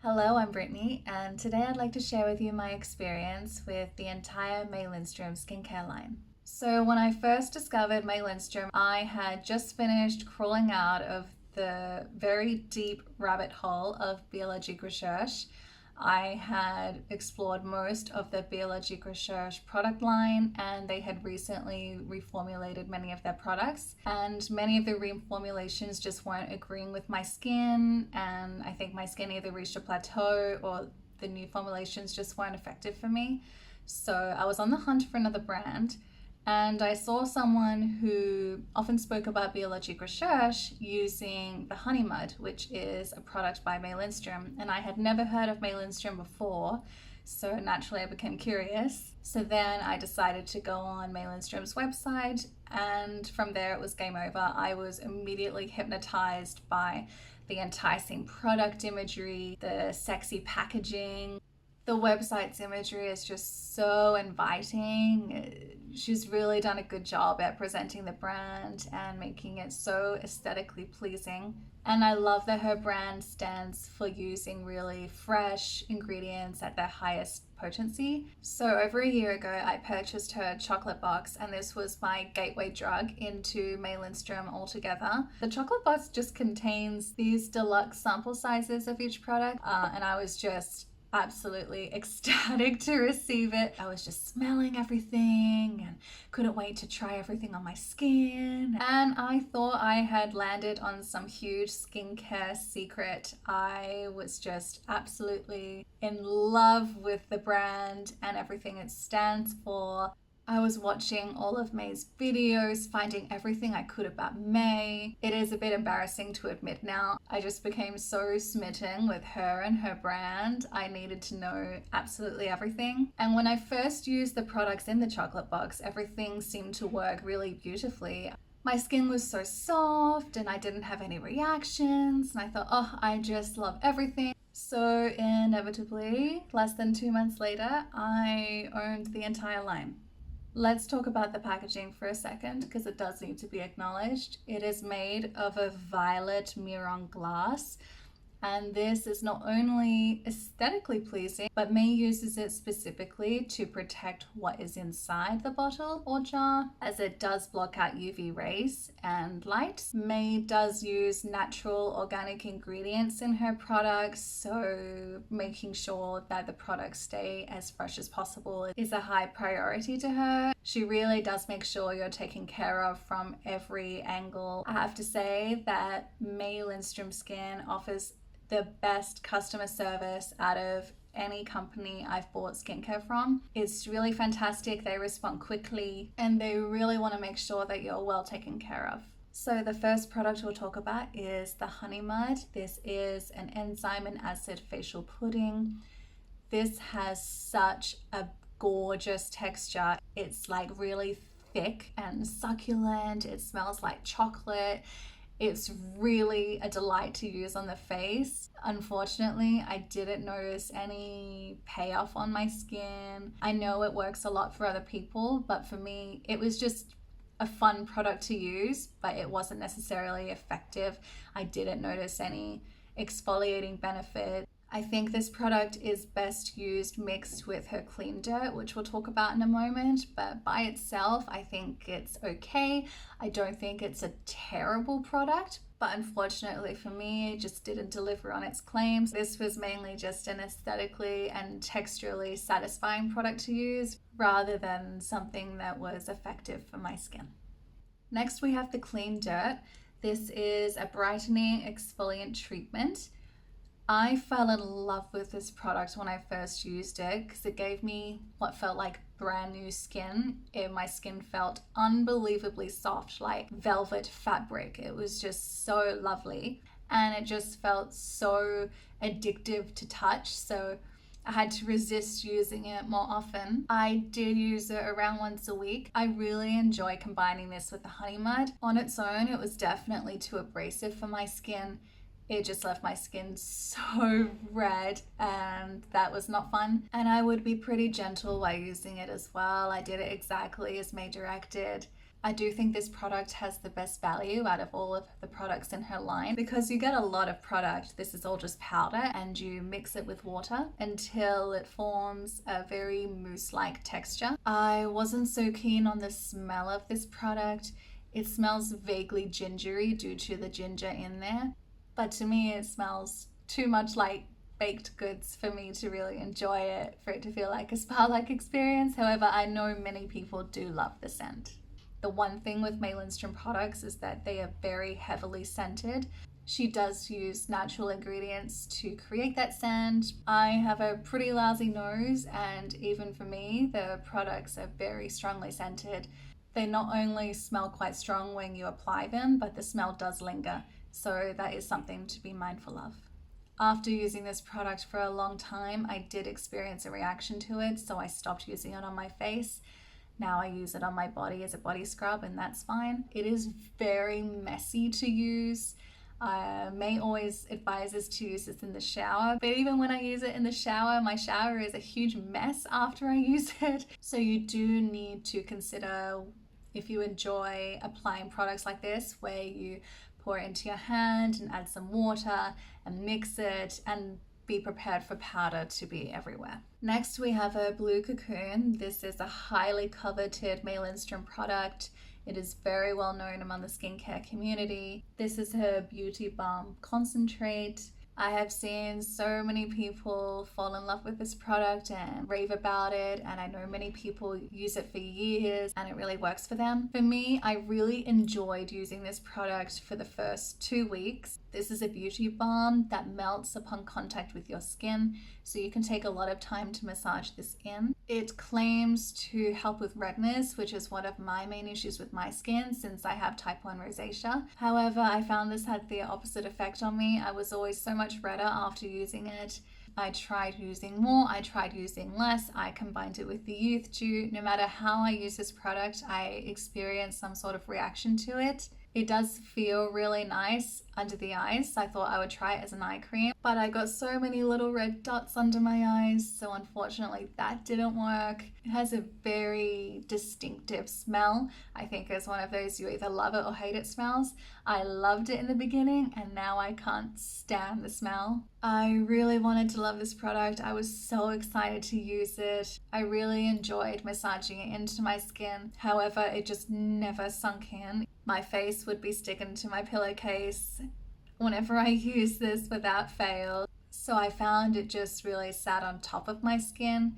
Hello, I'm Brittany, and today I'd like to share with you my experience with the entire May Lindstrom skincare line. So, when I first discovered May Lindstrom, I had just finished crawling out of the very deep rabbit hole of Biologique Recherche. I had explored most of the Biologique Recherche product line, and they had recently reformulated many of their products. And many of the reformulations just weren't agreeing with my skin, and I think my skin either reached a plateau or the new formulations just weren't effective for me. So I was on the hunt for another brand. And I saw someone who often spoke about Biologique Recherche using the Honey Mud, which is a product by May Lindstrom. And I had never heard of May Lindstrom before, so naturally I became curious. So then I decided to go on May Lindstrom's website, and from there it was game over. I was immediately hypnotized by the enticing product imagery, the sexy packaging. The website's imagery is just so inviting. She's really done a good job at presenting the brand and making it so aesthetically pleasing. And I love that her brand stands for using really fresh ingredients at their highest potency. So over a year ago, I purchased her chocolate box, and this was my gateway drug into May Lindstrom altogether. The chocolate box just contains these deluxe sample sizes of each product, and I was just absolutely ecstatic to receive it. I was just smelling everything and couldn't wait to try everything on my skin. And I thought I had landed on some huge skincare secret. I was just absolutely in love with the brand and everything it stands for. I was watching all of May's videos, finding everything I could about May. It is a bit embarrassing to admit now. I just became so smitten with her and her brand. I needed to know absolutely everything. And when I first used the products in the chocolate box, everything seemed to work really beautifully. My skin was so soft and I didn't have any reactions. And I thought, oh, I just love everything. So inevitably, less than 2 months later, I owned the entire line. Let's talk about the packaging for a second, because it does need to be acknowledged. It is made of a violet Miron glass, and this is not only aesthetically pleasing, but May uses it specifically to protect what is inside the bottle or jar, as it does block out UV rays and light. May does use natural organic ingredients in her products, so making sure that the products stay as fresh as possible is a high priority to her. She really does make sure you're taken care of from every angle. I have to say that May Lindstrom Skin offers the best customer service out of any company I've bought skincare from. It's really fantastic. They respond quickly and they really want to make sure that you're well taken care of. So the first product we'll talk about is the Honey Mud. This is an enzyme and acid facial pudding. This has such a gorgeous texture. It's like really thick and succulent. It smells like chocolate. It's really a delight to use on the face. Unfortunately, I didn't notice any payoff on my skin. I know it works a lot for other people, but for me, it was just a fun product to use, but it wasn't necessarily effective. I didn't notice any exfoliating benefit. I think this product is best used mixed with her Clean Dirt, which we'll talk about in a moment, but by itself, I think it's okay. I don't think it's a terrible product, but unfortunately for me, it just didn't deliver on its claims. This was mainly just an aesthetically and texturally satisfying product to use, rather than something that was effective for my skin. Next, we have the Clean Dirt. This is a brightening exfoliant treatment. I fell in love with this product when I first used it because it gave me what felt like brand new skin. My skin felt unbelievably soft, like velvet fabric. It was just so lovely, and it just felt so addictive to touch. So I had to resist using it more often. I did use it around once a week. I really enjoy combining this with the Honey Mud. On its own, it was definitely too abrasive for my skin. It just left my skin so red, and that was not fun. And I would be pretty gentle while using it as well. I did it exactly as May directed. I do think this product has the best value out of all of the products in her line because you get a lot of product. This is all just powder and you mix it with water until it forms a very mousse-like texture. I wasn't so keen on the smell of this product. It smells vaguely gingery due to the ginger in there, but to me it smells too much like baked goods for me to really enjoy it, for it to feel like a spa-like experience. However, I know many people do love the scent. The one thing with May Lindstrom products is that they are very heavily scented. She does use natural ingredients to create that scent. I have a pretty lousy nose, and even for me, the products are very strongly scented. They not only smell quite strong when you apply them, but the smell does linger. So that is something to be mindful of. After using this product for a long time, I did experience a reaction to it, so I stopped using it on my face. Now I use it on my body as a body scrub, and that's fine. It is very messy to use. May always advises to use this in the shower, but even when I use it in the shower, my shower is a huge mess after I use it. So you do need to consider if you enjoy applying products like this, where you pour it into your hand and add some water and mix it, and be prepared for powder to be everywhere. Next, we have a Blue Cocoon. This is a highly coveted May Lindstrom product. It is very well known among the skincare community. This is her Beauty Balm Concentrate. I have seen so many people fall in love with this product and rave about it, and I know many people use it for years and it really works for them. For me, I really enjoyed using this product for the first 2 weeks. This is a beauty balm that melts upon contact with your skin, so you can take a lot of time to massage this in. It claims to help with redness, which is one of my main issues with my skin since I have type 1 rosacea. However, I found this had the opposite effect on me. I was always so much redder after using it. I tried using more, I tried using less, I combined it with the youth dew. No matter how I use this product, I experience some sort of reaction to it. It does feel really nice under the eyes. I thought I would try it as an eye cream, but I got so many little red dots under my eyes, so unfortunately that didn't work. It has a very distinctive smell. I think it's one of those you either love it or hate it smells. I loved it in the beginning and now I can't stand the smell. I really wanted to love this product. I was so excited to use it. I really enjoyed massaging it into my skin. However, it just never sunk in. My face would be sticking to my pillowcase whenever I use this without fail. So I found it just really sat on top of my skin.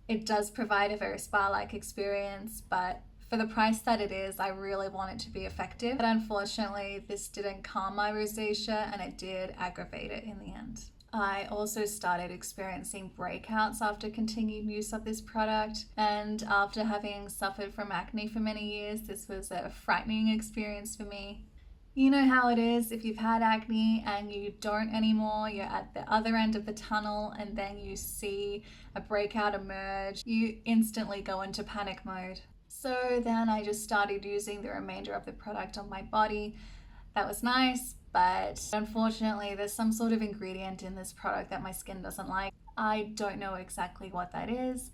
It does provide a very spa-like experience, but for the price that it is, I really want it to be effective. But unfortunately, this didn't calm my rosacea and it did aggravate it in the end. I also started experiencing breakouts after continued use of this product, and after having suffered from acne for many years, this was a frightening experience for me. You know how it is if you've had acne and you don't anymore, you're at the other end of the tunnel and then you see a breakout emerge, you instantly go into panic mode. So then I just started using the remainder of the product on my body. That was nice, but unfortunately there's some sort of ingredient in this product that my skin doesn't like. I don't know exactly what that is,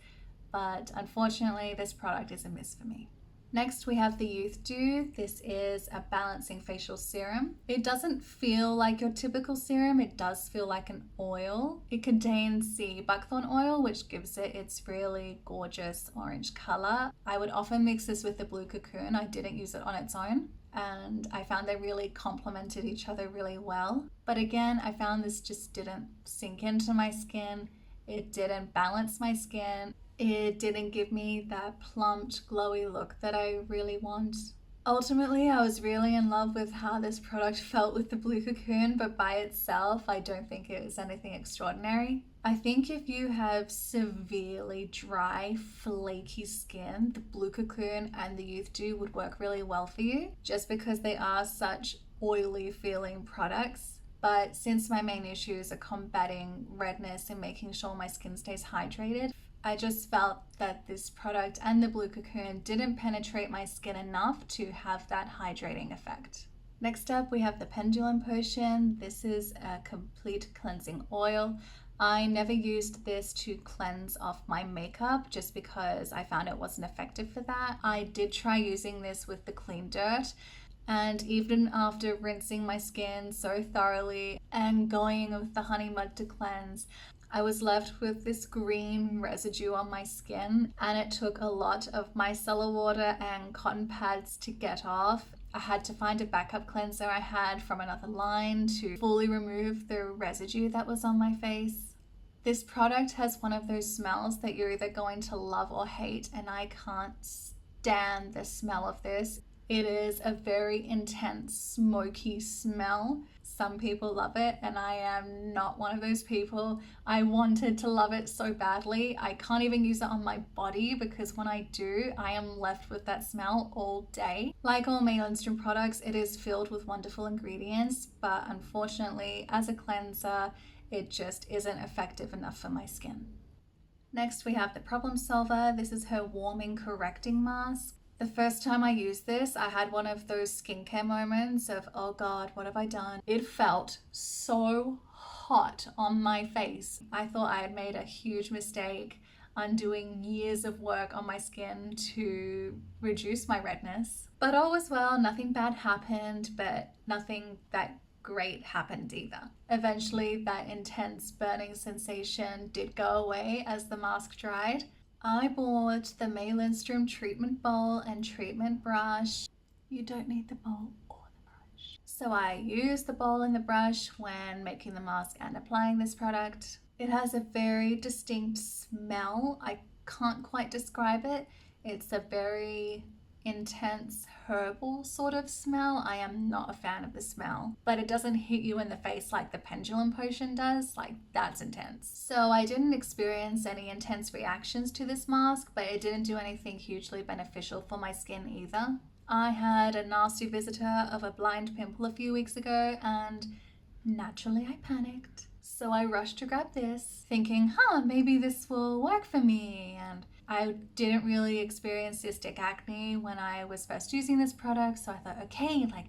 but unfortunately this product is a miss for me. Next we have the Youth Dew. This is a balancing facial serum. It doesn't feel like your typical serum, it does feel like an oil. It contains sea buckthorn oil, which gives it its really gorgeous orange color. I would often mix this with the Blue Cocoon. I didn't use it on its own, and I found they really complemented each other really well. But again, I found this just didn't sink into my skin. It didn't balance my skin. It didn't give me that plumped, glowy look that I really want. Ultimately, I was really in love with how this product felt with the Blue Cocoon, but by itself, I don't think it was anything extraordinary. I think if you have severely dry, flaky skin, the Blue Cocoon and the Youth Dew would work really well for you, just because they are such oily feeling products. But since my main issues are combating redness and making sure my skin stays hydrated, I just felt that this product and the Blue Cocoon didn't penetrate my skin enough to have that hydrating effect. Next up, we have the Pendulum Potion. This is a complete cleansing oil. I never used this to cleanse off my makeup just because I found it wasn't effective for that. I did try using this with the clean dirt, and even after rinsing my skin so thoroughly and going with the honey mud to cleanse, I was left with this green residue on my skin, and it took a lot of micellar water and cotton pads to get off. I had to find a backup cleanser I had from another line to fully remove the residue that was on my face. This product has one of those smells that you're either going to love or hate, and I can't stand the smell of this. It is a very intense, smoky smell. Some people love it, and I am not one of those people. I wanted to love it so badly. I can't even use it on my body because when I do, I am left with that smell all day. Like all May Lindstrom products, it is filled with wonderful ingredients, but unfortunately, as a cleanser, it just isn't effective enough for my skin. Next, we have the Problem Solver. This is her warming correcting mask. The first time I used this, I had one of those skincare moments of, oh God, what have I done? It felt so hot on my face. I thought I had made a huge mistake undoing years of work on my skin to reduce my redness. But all was well, nothing bad happened, but nothing that great happened either. Eventually, that intense burning sensation did go away as the mask dried. I bought the May Lindstrom treatment bowl and treatment brush. You don't need the bowl or the brush. So I use the bowl and the brush when making the mask and applying this product. It has a very distinct smell. I can't quite describe it. It's a very intense herbal sort of smell. I am not a fan of the smell, but it doesn't hit you in the face like the Pendulum Potion does. Like, that's intense. So I didn't experience any intense reactions to this mask, but it didn't do anything hugely beneficial for my skin either. I had a nasty visitor of a blind pimple a few weeks ago, and naturally I panicked. So I rushed to grab this, thinking, maybe this will work for me. And I didn't really experience cystic acne when I was first using this product, so I thought, okay, like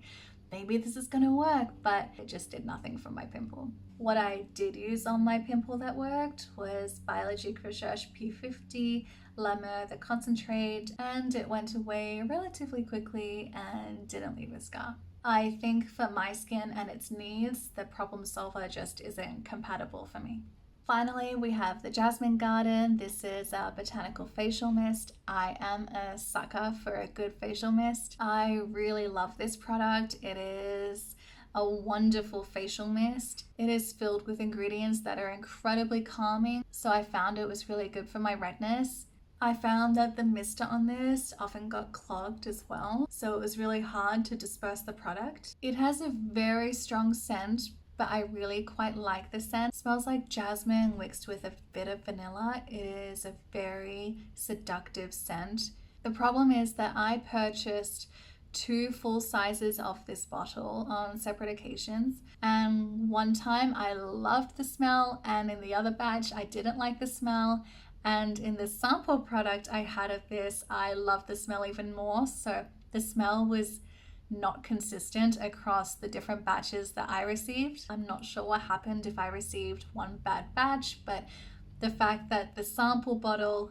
maybe this is gonna work, but it just did nothing for my pimple. What I did use on my pimple that worked was Biologique Recherche P50 La Mer, the concentrate, and it went away relatively quickly and didn't leave a scar. I think for my skin and its needs, the Problem Solver just isn't compatible for me. Finally, we have the Jasmine Garden. This is a botanical facial mist. I am a sucker for a good facial mist. I really love this product. It is a wonderful facial mist. It is filled with ingredients that are incredibly calming, so I found it was really good for my redness. I found that the mister on this often got clogged as well, so it was really hard to disperse the product. It has a very strong scent, but I really quite like the scent. It smells like jasmine mixed with a bit of vanilla. It is a very seductive scent. The problem is that I purchased 2 full sizes of this bottle on separate occasions, and one time I loved the smell, and in the other batch I didn't like the smell. And in the sample product I had of this, I loved the smell even more. So the smell was not consistent across the different batches that I received. I'm not sure what happened if I received one bad batch, but the fact that the sample bottle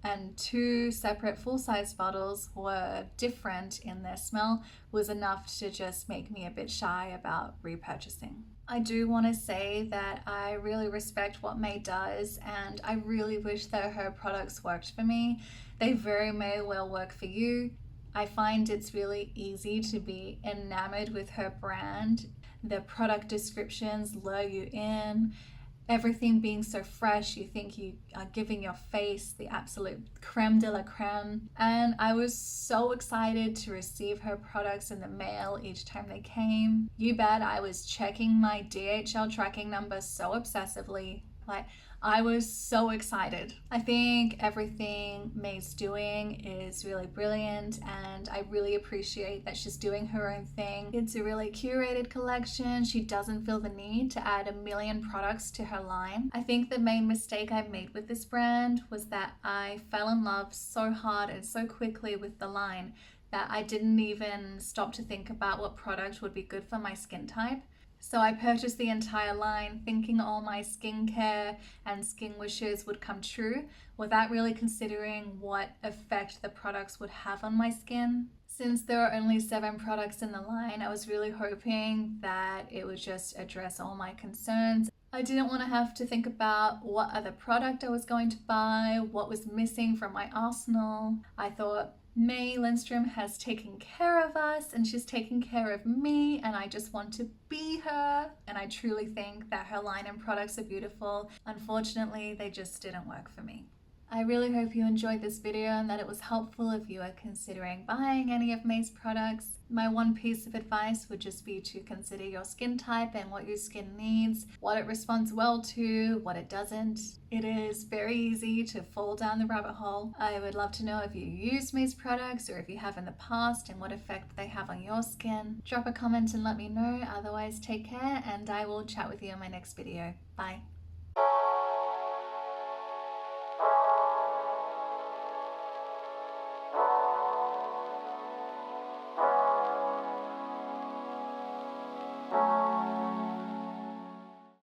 and 2 separate full-size bottles were different in their smell was enough to just make me a bit shy about repurchasing. I do want to say that I really respect what May does, and I really wish that her products worked for me. They very may well work for you. I find it's really easy to be enamored with her brand. The product descriptions lure you in. Everything being so fresh, you think you are giving your face the absolute creme de la creme. And I was so excited to receive her products in the mail each time they came. You bet I was checking my DHL tracking number so obsessively. Like, I was so excited. I think everything May's doing is really brilliant, and I really appreciate that she's doing her own thing. It's a really curated collection. She doesn't feel the need to add a million products to her line. I think the main mistake I made with this brand was that I fell in love so hard and so quickly with the line that I didn't even stop to think about what product would be good for my skin type. So I purchased the entire line thinking all my skincare and skin wishes would come true without really considering what effect the products would have on my skin. Since there are only 7 products in the line, I was really hoping that it would just address all my concerns. I didn't want to have to think about what other product I was going to buy, what was missing from my arsenal. I thought, May Lindstrom has taken care of us and she's taken care of me, and I just want to be her. And I truly think that her line and products are beautiful. Unfortunately, they just didn't work for me. I really hope you enjoyed this video and that it was helpful if you are considering buying any of May's products. My one piece of advice would just be to consider your skin type and what your skin needs, what it responds well to, what it doesn't. It is very easy to fall down the rabbit hole. I would love to know if you use May's products or if you have in the past and what effect they have on your skin. Drop a comment and let me know. Otherwise, take care and I will chat with you in my next video. Bye.